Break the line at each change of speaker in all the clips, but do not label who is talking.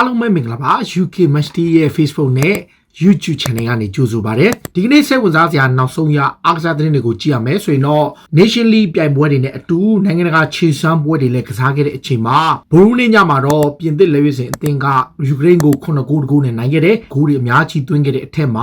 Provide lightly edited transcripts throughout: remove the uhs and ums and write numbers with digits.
အားလုံးပဲမင်္ဂလာပါ UK Match ရဲ့ Facebook နဲ့ YouTube channel ကနေကြိုဆိုပါရစေဒီကနေ့စိတ်ဝင်စားစရာနောက်ဆုံးရအားကစားသတင်းတွေကိုကြည့်ရမယ်ဆိုရင်တော့ Nation League ပြိုင်ပွဲတွေနဲ့အတူနိုင်ငံတကာခြေစွမ်းပွဲတွေလည်းကစားခဲ့တဲ့အချိန်မှာဘရူးနေ့ညမှာတော့ပြင်သစ်လက်ရွေးစင်အသင်းကယူကရိန်းကို9ဂိုးတကူနဲ့နိုင်ခဲ့တယ်ဂိုးတွေအများကြီးသွင်းခဲ့တဲ့အထက်မှ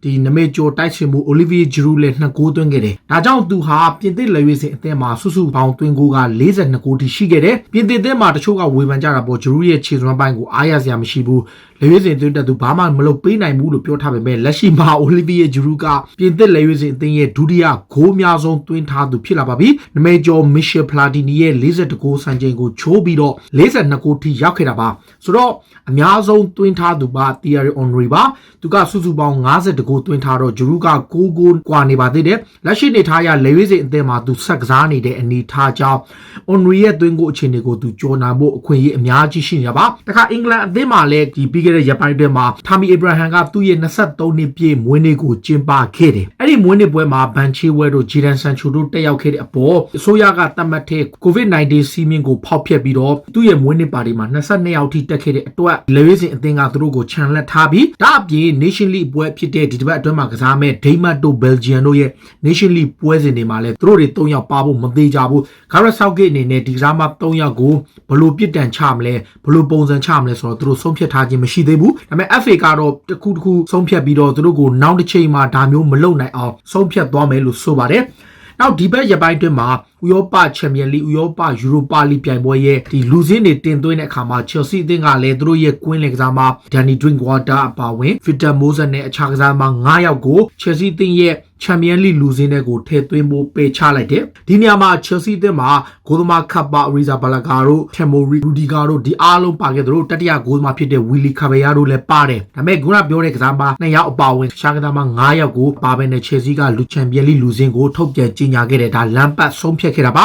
ာဒီနမေကျော်တိုက်ချင်မှု Olivier Giroud လည်း2ဂိုးသွင်းခဲ့တယ်။ဒါကြောင့်သူဟာပြင်သစ်လက်ရွေးစင်အသင်းမှာစုစုပေါင်းသွင်းဂိုးက42ဂိုးထိရှိခဲ့တယ်။ပြင်သစ်အသင်းမှာတချို့ကဝေဖန်ကြတာပေါ့ Giroud ရဲ့ခြေစွမ်းပိုင်းကိုအားရစရာမရှိဘူး။လက်ရွေးစင်သွင်းတဲ့သူဘာမှမလုပ်ပေးနိုင်ဘူးလို့ပြောထားပေမဲ့လက်ရှိမှာ Olivier Giroud ကပြင်သစ်လက်ရွေးစင်အသင်းရဲ့ဒုတိယဂိုးအများဆုံးသွင်းထားသူဖြစ်လာပါပြီ။နမေကျော် Michel Platini ရဲ့42ဂိုးစံချိန်ကိုချိုးပြီးတော့42ဂိုးထိရောက်ခဲ့တာပါ။ဆိုတော့အများဆုံးသွင်းထားသူက Thierry Henry ပါ။သူကစုစုပေါင်း50ဂိုးသွင်းထားတော့ Giroud က9ဂိုးကွာနေပါသေးတယ်လက်ရှိနေထားရလက်ရွေးစင်အသင်းမှာသူဆက်ကစားနေတဲ့အနေထားကြောင့် Henry ရဲ့သွင်းဂိုးအခြေအနေကိုသူကြော်နိုင်ဖို့အခွင့်အရေးအများကြီးရှိနေပါတခါအင်္ဂလန်အသင်းမှာလည်းဒီပြီးခဲ့တဲ့ရက်ပိုင်းတွင်မှာ Tammy Abraham ကသူ့ရဲ့23နှစ်ပြည့်မွေးနေ့ကိုကျင်းပခဲ့တယ်အဲ့ဒီမွေးနေ့ပွဲမှာ Ban Chilwell တို့ Jadon Sancho တို့တက်ရောက်ခဲ့တဲ့အပေါ်အစိုးရကသတ်မှတ်တဲ့ COVID-19 စီးမင်းကိုဖောက်ဖျက်ပြီးတော့သူ့ရဲ့မွေးနေ့ပါတီမှာ22ယောက်ထိတက်ခဲ့တဲ့အတွက်လက်ရွေးစင်အသင်းကသူတို့ကိုခြံလက်ထားပြီးဒါအပြင် Nation League ပွဲဖြစ်တဲ့ဒီတစ်ပတ်အတွင်းမှာကစားမဲ့ဒိန်းမတ်တို့ Belgium တို့ရဲ့ Nation League ပွဲစဉ်တွေမှာလည်းသူတို့တွေ3ယောက်ပါဖို့မသေးကြဘူး Gareth Southgate အနေနဲ့ဒီကစားမ3ယောက်ကိုဘယ်လိုပြစ်ဒဏ်ချမလဲဘယ်လိုပုံစံချမလဲဆိုတော့သူတို့ဆုံးဖြတ်ထားခြင်းမရှိသေးဘူးဒါပေမဲ့ FA ကတော့တစ်ခုဆုံးဖြတ်ပြီးတော့သူတို့ကိုနောက်တစ်ချိန်မှာဒါမျိုးမလုပ်နိုင်အောင်ဆုံးဖြတ်သွားမယ်လို့ဆိုပါတယ်နောက်ဒီဘက်ရပိုင်းတွင်မှာဥရောပချန်ပီယံလိဥရောပယူရိုပါလိပြိုင်ပွဲရဲ့ဒီလူစင်းတွေတင်သွင်းတဲ့အခါမှာ Chelsea အသင်းကလည်းသူတို့ရဲ့ကွင်းလင်ကစားမ Danny Drinkwater အပါဝင် Victor Moses နဲ့အခြားကစားမ9ယောက်ကို Chelsea အသင်းရဲ့ချန်ပီယံလိလူစင်းတွေကိုထည့်သွင်းဖို့ပယ်ချလိုက်တယ်ဒီနေရာမှာ Chelsea အသင်းမှာဂိုးသမားခပ်ပါ Ariza Balaga တို့ Temo Rudiger တို့ဒီအားလုံးပါခဲ့သလိုတတိယဂိုးသမားဖြစ်တဲ့ Willy Caballero တို့လည်းပါတယ်ဒါပေမဲ့ခုနပြောတဲ့ကစားမ2ယောက်အပါဝင်အခြားကစားမ9ယောက်ကိုပါပဲနဲ့ Chelsea ကလူချန်ပီယံလိလူစင်းကိုထုတ်ပြန်ကြေညာခဲ့တယ်ဒါလမ်းပတ်ဆုံးဖြတ်ခဲ့တာပါ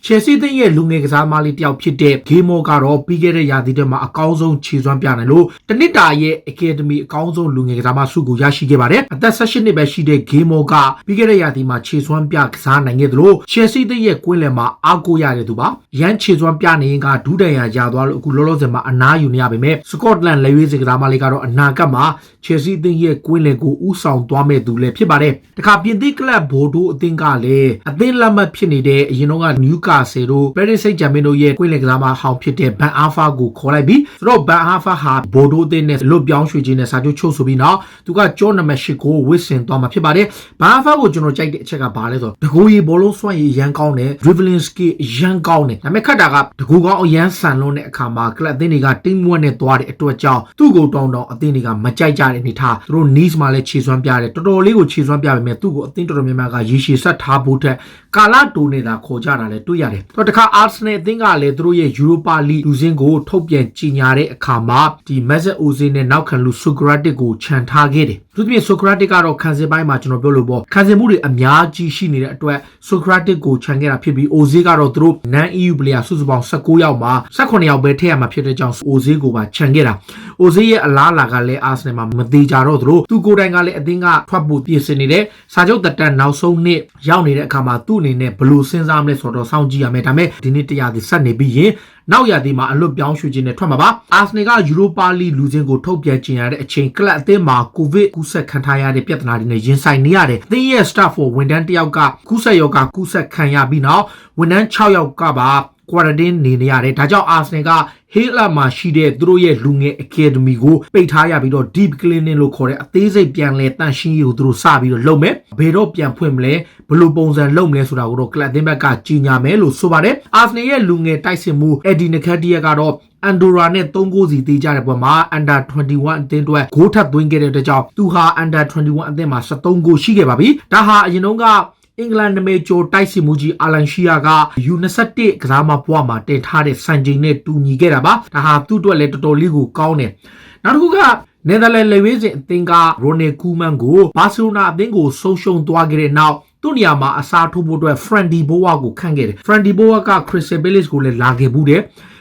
Chelsea တဲ့ရဲ့လူငယ်ကစားမလေးတယောက်ဖြစ်တဲ့ Gemo ကတော့ပြီးခဲ့တဲ့ရာသီထဲမှာအကောင်းဆုံးခြေစွမ်းပြနိုင်လို့တနစ်တာရဲ့ Academy အကောင်းဆုံးလူငယ်ကစားမဆုကိုရရှိခဲ့ပါတယ်။အသက်18နှစ်ပဲရှိတဲ့ Gemo ကပြီးခဲ့တဲ့ရာသီမှာခြေစွမ်းပြကစားနိုင်ခဲ့သလို Chelsea တဲ့ရဲ့ကွင်းလယ်မှာအားကိုးရတဲ့သူပါ။ရန်ခြေစွမ်းပြနေရင်ကဒူးတန်ရာရသွားလို့အခုလောလောဆယ်မှာအနားယူနေရပေမဲ့ Scotland လက်ရွေးစင်ကစားမလေးကတော့အနာဂတ်မှာ Chelsea တဲ့ရဲ့ကွင်းလယ်ကိုဥဆောင်သွားမဲ့သူလည်းဖြစ်ပါတယ်။တခါပြင်သစ်ကလပ်ဘိုဒိုအသင်းကလည်းအသင်းလက်မှတ်ဖြစ်နေတဲ့အရင်က Newcastle တို့Paris Saint-Germain တို့ရဲ့ကွင်းလယ်ကစားမဟောင်းဖြစ်တဲ့ Ban Arfa ကိုခေါ်လိုက်ပြီးဆိုတော့ Ban Arfa ဟာဘိုဒိုအသင်းနဲ့လွတ်ပြောင်းရွှေ့ခြင်းနဲ့စာချုပ်ချုပ်ဆိုပြီးနောက်သူကကြောနံပါတ်8ကိုဝစ်ဆင်သွားမှာဖြစ်ပါတယ်။ Ban Arfa ကိုကျွန်တော်ကြိုက်တဲ့အချက်ကဘာလဲဆိုတော့တကူကြီးဘောလုံးစွန့်ရည်ရန်ကောင်းတယ် dribbling skill ရန်ကောင်းတယ်ဒါပေမဲ့ခက်တာကတကူကောင်းအရန်ဆန်လုံးတဲ့အခါမှာကလပ်အသင်းတွေက team work နဲ့သွားတဲ့အတွက်ကြောင့်သူ့ကိုတောင်းအသင်းတွေကမကြိုက်ကြတဲ့အနေထားသူတို့ Nice မှာလည်းခြေစွမ်းပြတယ်တော်တော်လေးကိုခြေစွမ်းပြပေမဲ့သူ့ကိုအသင်းတော်တော်များများကရေရှည်ဆက်ထားဖို့ထက်ကာလတိုနေတာခေါ်ကြတာလည်းတွေ့ရတယ်တော့တခါ Arsenal အသင်းကလည်းသူတို့ရဲ့ Europa League လူစင်းကိုထုတ်ပြန်ကြေညာတဲ့အခါမှာဒီ Mesut Ozil နဲ့နောက်ခံလူ Sokratic ကိုခြံထားခဲ့တယ်သူတို့ Sokratic ကတော့ခံစစ်ပိုင်းမှာကျွန်တော်ပြောလို့ပေါ့ခံစစ်မှုတွေအများကြီးရှိနေတဲ့အတွက် Sokratic ကိုခြံခဲ့တာဖြစ်ပြီး Ozil ကတော့သူတို့ non-EU player စုစုပေါင်း19ယောက်မှာ18ယောက်ပဲထည့်ရမှာဖြစ်တဲ့ကြောင့် Ozil ကိုပါခြံခဲ့တာ Ozil ရဲ့အလားအလာကလည်း Arsenal မှာမသေးကြတော့သူကိုယ်တိုင်ကလည်းအသင်းကထွက်ဖို့ပြင်ဆင်နေတဲ့စာချုပ်သက်တမ်းနောက်ဆုံးနှစ်ရောက်နေတဲ့အခါမှာသူ့အနေနဲ့ဘယ်လိုစဉ်းစားမလဲဆိုတော့စောင့်ကြည့်ရမယ်ဒါပေမဲ့ဒီနေ့တရားဒီဆက်နေပြီးရင်နောက်ရာသီမှာအလွတ်ပြောင်းရွှေ့ခြင်းနဲ့ထွက်မှာပါအာဆနယ်ကယူရိုပါလိလူချင်းကိုထုတ်ပြန်ကြေညာတဲ့အချိန်ကလပ်အသင်းမှာကိုဗစ်ကူးစက်ခံထားရတဲ့ပြဿနာတွေနဲ့ရင်ဆိုင်နေရတယ်အသင်းရဲ့ staff ဝန်ထမ်းတစ်ယောက်ကကူးစက်ရောဂါကူးစက်ခံရပြီးနောက်ဝန်ထမ်း6ယောက်ကပါ quarantine နေရတယ်ဒါကြောင့်အာဆနယ်ကဟေးလာမှာရှိတဲ့သူတို့ရဲ့လူငယ် academy ကိုပိတ်ထားရပြီးတော့ deep cleaning လို့ခေါ်တဲ့အသေးစိတ်ပြန်လဲတန့်ရှင်းရေးကိုသူတို့စပြီးတော့လုပ်မယ်ဘယ်တော့ပြန်ဖွင့်မလဲဘယ်လိုပုံစံလုပ်မလဲဆိုတာကိုတော့ကလပ်အသင်းဘက်ကကြီးညာမယ်လို့ဆိုပါတယ်အာဆနယ်ရဲ့လူငယ်တိုက်စစ်မှု Eddie Nketiah ကတော့အန်ဒိုရာနဲ့3ဂိုးစီသေးကြတဲ့ပွဲမှာ Under 21 အသင်းအတွက်ဂိုးထပ်သွင်းခဲ့တဲ့အတွက်ကြောင့်သူဟာ Under 21 အသင်းမှာ73ဂိုးရှိခဲ့ပါပြီဒါဟာအရင်ကအင်္ဂလန်နမေကျော်တိုက်စစ်မှုကြီးအာလန်ရှီယာက U21 ကစားမပွားမှာတင်ထားတဲ့စံချိန်နဲ့တူညီခဲ့တာပါဒါဟာသူ့အတွက်လည်းတော်တော်လေးကိုကောင်းတယ်နောက်တစ်ခုကနယ်သာလန်လက်ဝဲစင်အသင်းကရိုနယ်ကူမန်ကိုဘာစီလိုနာအသင်းကိုဆုံးရှုံးသွားခဲ့တဲ့နောက်သူ့နေရာမှာအစားထိုးဖို့အတွက် Frenkie Boa ကိုခန့်ခဲ့တယ် Frenkie Boa က Crystal Palace ကိုလည်းလာခဲ့ဘူးတယ်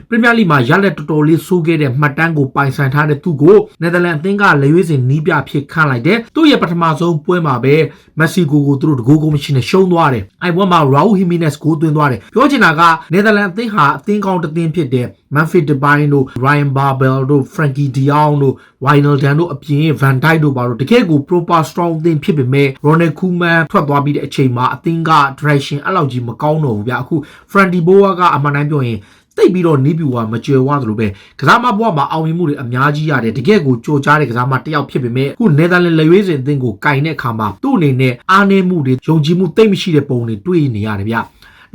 ပ Premier League မှာရလက်တော်တော်လေးစိုးခဲ့တဲ့မှတ်တမ်းကိုပိုင်ဆိုင်ထားတဲ့သူကိုနယ်သာလန်အသင်းကလေရွေးစင်နီးပြဖြစ်ခန့်လိုက်တယ်သူ့ရဲ့ပထမဆုံးပွဲမှာပဲမက်ဆီကိုသူတို့တကူကိုမရှိနဲ့ရှုံးသွားတယ်အဲ့ပွဲမှာ Raul Jimenez ကိုသွင်းသွားတယ်ပြောချင်တာကနယ်သာလန်အသင်းဟာအသင်းကောင်းတစ်သင်းဖြစ်တဲ့ Memphis Depay တို့ Ryan Babel တို့ Frankie De Jong တို့ Wijnaldum တို့အပြင် Van Dijk တို့ပါတော့တကယ်ကို proper strong အသင်းဖြစ်ပေမဲ့ Ronald Koeman ထွက်သွားပြီးတဲ့အချိန်မှာအသင်းက direction အဲ့လောက်ကြီးမကောင်းတော့ဘူးဗျအခု Frankie De Boer ကအမှန်တိုင်းပြောရင်တိတ်ပြီးတော့နီးပြူကမကြွယ်ဝသလိုပဲကစားမဘွားမှာအောင်မြင်မှုတွေအများကြီးရတယ်တကယ်ကိုကြိုကြားတဲ့ကစားမတစ်ယောက်ဖြစ်ပေမဲ့အခုနယ်သာလန်လက်ရွေးစင်အသင်းကိုကင်တဲ့အခါမှာသူ့အနေနဲ့အားနည်းမှုတွေယုံကြည်မှုတိတ်မရှိတဲ့ပုံတွေတွေ့နေရတယ်ဗ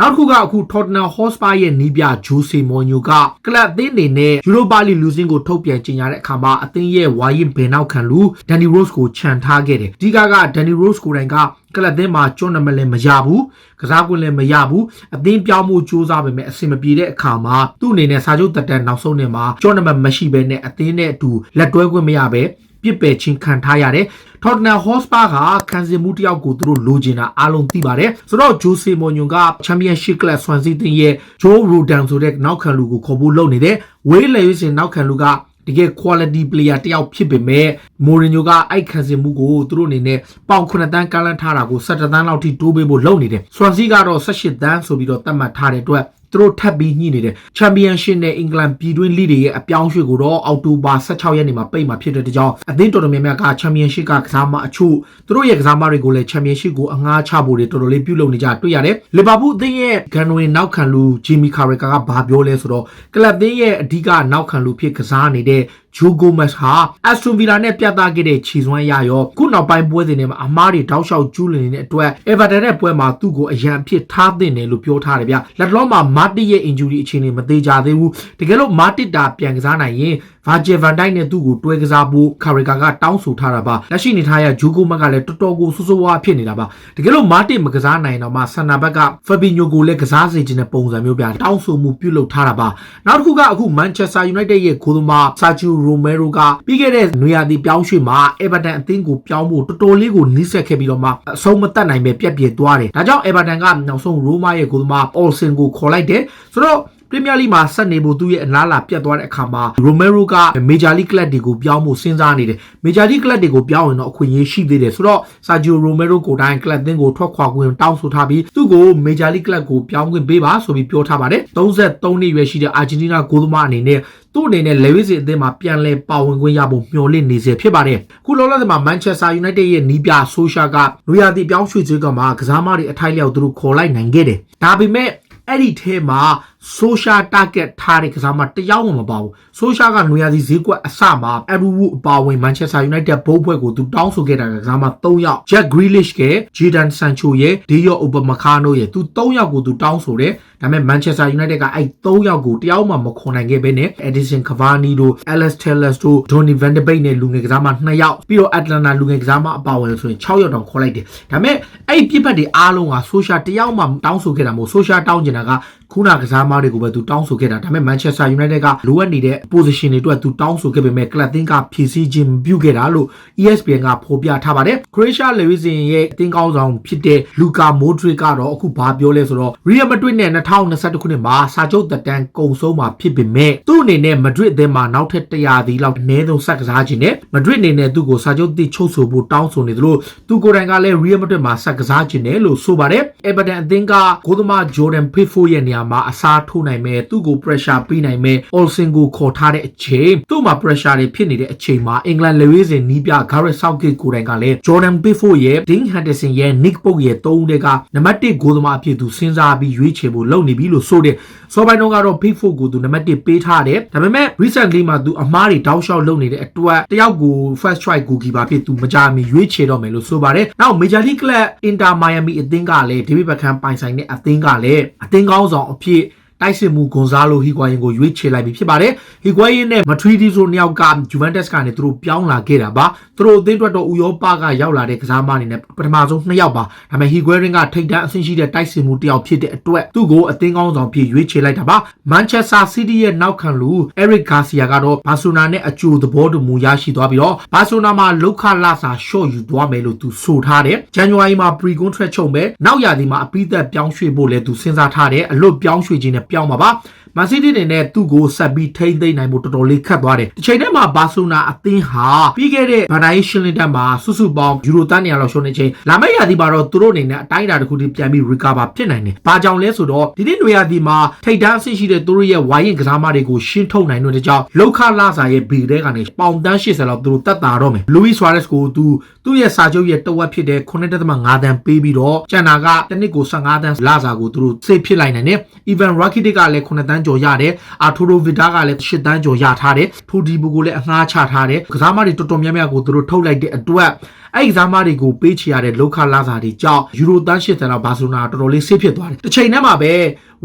ျနောက်တစ်ခုကအခု Tottenham Hotspur ရဲ့နီးပြ Jose Mourinho ကကလပ်အသင်းအနေနဲ့ Europa League လူစင်းကိုထုတ်ပြန်ကြေညာတဲ့အခါမှာအသင်းရဲ့ဝါရင်ဘယ်နောက်ခံလူ Danny Rose ကိုခြံထားခဲ့တယ်ဒီက Danny Rose ကိုယ်တိုင်ကကလပ်အသင်းမှာကျွန်းနမလည်းမရဘူးကစားကွင်းလည်းမရဘူးအသင်းပြောင်းမှုစူးစမ်းပေမဲ့အဆင်မပြေတဲ့အခါမှာသူ့အနေနဲ့စာချုပ်တက်တဲ့နောက်ဆုံးနှစ်မှာကျွန်းနမမရှိဘဲနဲ့အသင်းနဲ့အတူလက်တွဲခွင့်မရပဲပြစ်ပယ်ချင်းခံထားရတယ်Tottenham Hotspur ကခံစင်မှုတယောက်ကိုသူတို့လိုချင်တာအားလုံးသိပါတယ်ဆိုတော့ Jose Mourinho က Championship Club Swansea တင်ရဲ့ Joe Rodon ဆိုတဲ့နောက်ခံလူကိုခေါ်ဖို့လုပ်နေတယ်ဝေးလေရွေးစင်နောက်ခံလူကတကယ် quality player တယောက်ဖြစ်ပေမဲ့ Mourinho ကအဲ့ခံစင်မှုကိုသူတို့အနေနဲ့ပေါင်9တန်းကမ်းလှမ်းထားတာကို17တန်းလောက်ထိတိုးပေးဖို့လုပ်နေတယ် Swansea ကတော့18တန်းဆိုပြီးတော့သတ်မှတ်ထားတဲ့အတွက်သူတို့ထပ်ပြီးညှိနေတယ် Championship နဲ့ England ပြည်တွင်း League တွေရဲ့အပြောင်းအရွှေ့ကိုတော့အောက်တိုဘာ16ရက်နေ့မှာပိတ်မှာဖြစ်တဲ့ကြောင့်အသင်းတော်တော်များများက Championship ကကစားမအချို့သူတို့ရဲ့ကစားမတွေကိုလည်း Championship ကိုအငှားချဖို့တွေတော်တော်လေးပြုလုပ်နေကြတွေ့ရတယ် Liverpool အသင်းရဲ့ January နောက်ခံလူ Jamie Carragher ကဘာပြောလဲဆိုတော့ကလပ်အသင်းရဲ့အဓိကနောက်ခံလူဖြစ်ကစားနေတဲ့Joe Gomez ဟာ Aston Villa နဲ့ပြသခဲ့တဲ့ခြေစွမ်းရရောခုနောက်ပိုင်းပွဲစဉ်တွေမှာအမားတွေတောက်လျှောက်ကျူးလွန်နေတဲ့အတွက် Everton ရဲ့ပွဲမှာသူ့ကိုအရန်အဖြစ်ထားသင့်တယ်လို့ပြောထားတယ်ဗျလက်လောမှာ Martin ရဲ့ injury အခြေအနေမသေးကြသေးဘူးတကယ်လို့ Martin တာပြန်ကစားနိုင်ရင် Virgil van Dijk နဲ့သူ့ကိုတွဲကစားဖို့ Carragher ကတောင်းဆိုထားတာပါလက်ရှိနေထားရ Joe Gomez ကလည်းတော်တော်ကိုဆိုးဆိုးဝါးဖြစ်နေတာပါတကယ်လို့ Martin မကစားနိုင်တော့မှ Center back က Fabinho ကိုလည်းကစားစေချင်တဲ့ပုံစံမျိုးပြတောင်းဆိုမှုပြုလုပ်ထားတာပါနောက်တစ်ခုကအခု Manchester United ရဲ့ဂိုးသမား Sergio Romero ကပြီးခဲ့တဲ့နွေရာသီပြောင်းရွှေ့မှာ Everton အသင်းကိုပြောင်းဖို့တော်တော်လေးကိုနှိစက်ခဲ့ပြီးတော့မှအဆုံးမတတ်နိုင်ပဲပြက်ပြက်သွားတယ်ဒါကြောင့် Everton ကနောက်ဆုံး Roma ရဲ့ဂိုးသမား Olsen ကိုခေါ်လိုက်တယ်ဆိုတော့Premier League မှာဆက်နေဖို့သူ့ရဲ့အလားအလာပြတ်သွားတဲ့အခါမှာ Romero က Major League Club တွေကိုပြောင်းဖို့စဉ်းစားနေတယ် Major League Club တွေကိုပြောင်းရင်တော့အခွင့်အရေးရှိသေးတယ်ဆိုတော့ Sergio Romero ကိုတိုင်း Club တင်းကိုထွက်ခွာခွင့်တောင်းဆိုထားပြီးသူ့ကို Major League Club ကိုပြောင်းခွင့်ပေးပါဆိုပြီးပြောထားပါတယ်33နှစ်ရွယ်ရှိတဲ့ Argentina ဂိုးသမားအနေနဲ့သူ့အနေနဲ့ Lewis အသင်းမှာပြန်လဲပါဝင်ခွင့်ရဖို့မျှော်လင့်နေစေဖြစ်ပါတယ်ခုလောလောဆယ်မှာ Manchester United ရဲ့နီးပြ Solskjaer ကနွေရာသီပြောင်းရွှေ့ခြင်းကမှာကစားမတွေအထိုက်လျောက်သူတို့ခေါ်လိုက်နိုင်ခဲ့တယ်ဒါပေမဲ့အဲ့ဒီထဲမှာ social target ထားတဲ့ကစားမတယောက်မှမပါဘူး social ကနွေရာသီဈေးကွက်အစမှာ Aruwu အပါဝင် Manchester United ဘုတ်ဖွဲ့ကိုသူတောင်းဆိုခဲ့တာကစားမ3ယောက် Jack Grealish က Jadon Sancho ရဲ့ Diego Upamecano ရဲ့သူ3ယောက်ကိုသူတောင်းဆိုတယ်ဒါပေမဲ့ Manchester United ကအဲ့3ယောက်ကိုတယောက်မှမခွန်နိုင်ခဲ့ဘဲနဲ့ Edison Cavani တို့ Alex Telles တို့ Donny van de Beek နဲ့လူငယ်ကစားမ2ယောက်ပြီးတော့ Atlanta လူငယ်ကစားမအပါဝင်ဆိုရင်6ယောက်တောင်ခေါ်လိုက်တယ်ဒါပေမဲ့အဲ့ပြစ်ဖက်တွေအားလုံးက social တယောက်မှတောင်းဆိုခဲ့တာမဟုတ် social တောင်းကျင်တာကခုနကစားမတွေကိုပဲသူတောင်းဆိုခဲ့တာဒါပေမဲ့ Manchester United ကလိုအပ်နေတဲ့ position တွေအတွက်သူတောင်းဆိုခဲ့ပေမဲ့ club တင်းကဖြည့်ဆည်းခြင်းပြုခဲ့တာလို့ ESPN ကဖော်ပြထားပါတယ် Croatia လေဝီစင်ရဲ့အသင်းကောင်းဆောင်ဖြစ်တဲ့ Luka Modric ကတော့အခုဘာပြောလဲဆိုတော့ Real Madrid နဲ့2021ခုနှစ်မှာစာချုပ်သက်တမ်းကုန်ဆုံးမှာဖြစ်ပေမဲ့သူ့အနေနဲ့ Madrid အသင်းမှာနောက်ထပ်100ဒီလောက်အနည်းဆုံးဆက်ကစားခြင်းနဲ့ Madrid အနေနဲ့သူ့ကိုစာချုပ်သစ်ချုပ်ဆိုဖို့တောင်းဆိုနေသလိုသူကိုယ်တိုင်ကလည်း Real Madrid မှာဆက်ကစားခြင်းနဲ့လို့ဆိုပါတယ် Everton အသင်းကဂိုးသမား Jordan Pickford ရဲ့နေရာမှာအစားထိုးနိုင်မဲ့သူ့ကို pressure ပေးနိုင်မဲ့ Olsen ကိုခေါ်ထားတဲ့အချိန်သူ့မှာ pressure တွေဖြစ်နေတဲ့အချိန်မှာ England လေဝေးစင်နီးပြ Gareth Southgate ကိုယ်တိုင်ကလည်း Jordan Pickford ရဲ့ Dean Henderson ရဲ့ Nick Pope ရဲ့3ဦးတည်းကနံပါတ်1ဂိုးသမားအဖြစ်သူစဉ်းစားပြီးရွေးချယ်ဖို့လုပ်နေပြီလို့ဆိုတယ်စောပိုင်းတော့ကတော့ Pickford ကိုသူနံပါတ်1ပေးထားတယ်ဒါပေမဲ့ recently မှာသူအမားတွေတောက်လျှောက်လုပ်နေတဲ့အတွက်တယောက်ကို first choice goalkeeper ဖြစ်သူမကြမီရွေးချယ်တော့မယ်လို့ဆိုပါတယ်နောက် Major League Club Inter Miami အသင်းကလည်း David Beckham ပိုင်ဆိုင်တဲ့အသင်းကလည်းအသင်းကောင်းဆောင်အဖြစ်တိုက်စစ်မှု Gonzalo Higuain ကိုရွေးချယ်လိုက်ပြီဖြစ်ပါတယ် Higuain နဲ့ Matuidi ဆိုနှစ်ယောက်က Juventus ကနေသူတို့ပြောင်းလာခဲ့တာပါသူတို့အသင်းအတွက်တော့ဥရောပကရောက်လာတဲ့ကစားမအနေနဲ့ပထမဆုံး2ယောက်ပါဒါပေမဲ့ Higuain ကထိပ်တန်းအဆင့်ရှိတဲ့တိုက်စစ်မှုတစ်ယောက်ဖြစ်တဲ့အတွက်သူ့ကိုအသင်းကောင်းဆောင်ဖြစ်ရွေးချယ်လိုက်တာပါ Manchester City ရဲ့နောက်ခံလူ Eric Garcia ကတော့ Barcelona နဲ့အကျိုးသဘောတူမှုရရှိသွားပြီးတော့ Barcelona မှာလောက်ခလာစာ short ယူသွားမယ်လို့သူဆိုထားတယ် January မှာ pre-contract ချုပ်မယ်နောက်ရာသီမှာအပြီးသက်ပြောင်းရွှေ့ဖို့လည်းသူစဉ်းစားထားတယ်အလွတ်ပြောင်းရွှေ့ခြင်းနဲ့ ပြောင်းပါပါမန်စီးတီးနဲ့သူ့ကိုဆက်ပြီးထိမ့်သိမ်းနိုင်မှုတော်တော်လေးခတ်သွားတယ်ဒီချိန်ထဲမှာဘာဆိုနာအသင်းဟာပြီးခဲ့တဲ့ဗန်ဒိုင်းရှင်းလင်းတက်မှာစုစုပေါင်းယူရိုတန်း200လောက်ရှုံးနေချိန်လာမယ့်ရာသီမှာတော့သူတို့အနေနဲ့အတိုင်းအတာတစ်ခုတည်းပြန်ပြီး recover ဖြစ်နိုင်တယ်ဘာကြောင့်လဲဆိုတော့ဒီနေ့နွေရာသီမှာထိပ်တန်းအဆင့်ရှိတဲ့သူတို့ရဲ့ဝိုင်းရင်ကစားမတွေကိုရှင်းထုတ်နိုင်တဲ့ကြောင့်လောက်ခလာစာရဲ့ဘီတဲ့ကနေပေါင်တန်း80လောက်သူတို့တက်တာတော့မယ်လူဝီဆွာရက်စ်ကိုသူ့ရဲ့စာချုပ်ရဲ့တဝက်ဖြစ်တဲ့9.5တန်းပေးပြီးတော့ကျန်တာကတစ်နှစ်ကို15တန်းလာစာကိုသူတို့စိတ်ဖြစ်လိုက်နိုင်တယ်။ Even Rakitic ကလည်း9တန်းကျော်ရတယ်။ Arturo Vidal ကလည်း10တန်းကျော်ရထားတယ်။ Fodibo ကိုလည်းအငှားချထားတယ်။ကစားမတွေတော်တော်များများကိုသူတို့ထုတ်လိုက်တဲ့အတွက်အဲ့ကစားမတွေကိုပေးချရတဲ့လောက်ခလာစာတွေကြောင့်ယူရိုတန်း80လောက်ဘာစီလိုနာတော်တော်လေးဆေးဖြစ်သွားတယ်။တစ်ချိန်တည်းမှာပဲ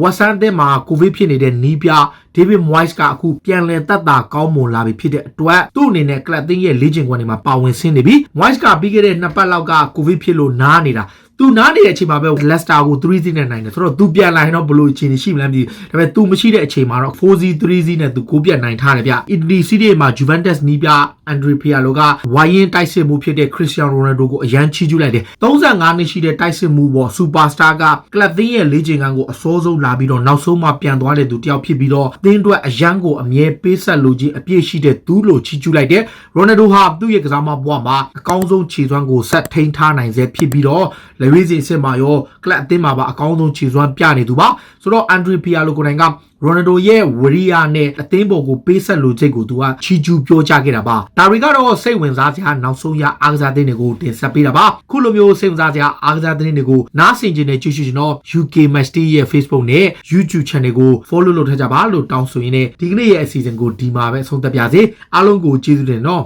ဝက်ဆန်တဲ့မှာကိုဗစ်ဖြစ်နေတဲ့နီးပြဒေးဗစ်မွိုက်စ်ကအခုပြန်လည်တက်တာကောင်းမွန်လာပြီဖြစ်တဲ့အတွက်သူ့အနေနဲ့ကလပ်တင်းရဲ့လေ့ကျင့်ခွင့်တွေမှာပါဝင်ဆင်းနေပြီမွိုက်စ်ကပြီးခဲ့တဲ့2ပတ်လောက်ကကိုဗစ်ဖြစ်လို့နားနေတာသူနားနေတဲ့အချိန်မှာပဲလက်စတာကို3-0နဲ့နိုင်တယ်ဆိုတော့သူပြန်လာရင်တော့ဘလို့အခြေအနေရှိမလဲမသိဘူးဒါပေမဲ့သူမရှိတဲ့အချိန်မှာတော့4-3နဲ့သူကိုပြတ်နိုင်ထားတယ်ဗျအီတလီစီးတီးမှာဂျူဗန်တက်စ်နီးပြအန်ဒရီဖီယာလိုကဝိုင်းရင်တိုက်စစ်မှုဖြစ်တဲ့ခရစ္စတီယာနိုရိုနယ်ဒိုကိုအရန်ချီးကျူးလိုက်တယ်35နှစ်ရှိတဲ့တိုက်စစ်မှုပေါ်စူပါစတာကကလပ်တင်းရဲ့လေ့ကျင့်ခန်းကိုအစိုးဆုံးလာပြီးတော့နောက်ဆုံးမှပြန်သွားတဲ့သူတယောက်ဖြစ်ပြီးတော့အသင်းအတွက်အရန်ကိုအမြဲပေးဆက်လို့ချင်းအပြည့်ရှိတဲ့သူလို့ချီးကျူးလိုက်တယ်ရိုနယ်ဒိုဟာသူ့ရဲ့ကစားမဘဝမှာအကောင်းဆုံးခြေစွမ်းကိုဆက်ထိန်းထားနိုင်စေဖြစ်ပြီးတော့လေဝီစီစစ်မှာရောကလပ်အသင်းမှာပါအကောင်းဆုံးခြေစွမ်းပြနေသူပါဆိုတော့အန်ဒရီဖီယာလိုကိုနိုင်ကရိုနယ်ဒိုရဲ့ဝရီယာနဲ့အသင်းပေါ်ကိုပေးဆက်လို့ချိန်ကိုသူကချီကျူးပြောကြားခဲ့တာပါဒါတွေကတော့စိတ်ဝင်စားစရာနောက်ဆုံးရအားကစားသင်းတွေကိုတင်ဆက်ပေးတာပါခုလိုမျိုးစိတ်ဝင်စားစရာအားကစားသင်းတွေကိုနားဆင်ခြင်းနဲ့ကြည့်ရှုခြင်းတော့ UK Match Day ရဲ့ Facebook နဲ့ YouTube Channel ကို follow လုပ်ထားကြပါလို့တောင်းဆိုရင်းနဲ့ဒီကနေ့ရဲ့အစီအစဉ်ကိုဒီမှာပဲဆုံးသက်ပါစေအားလုံးကိုကျေးဇူးတင်တော့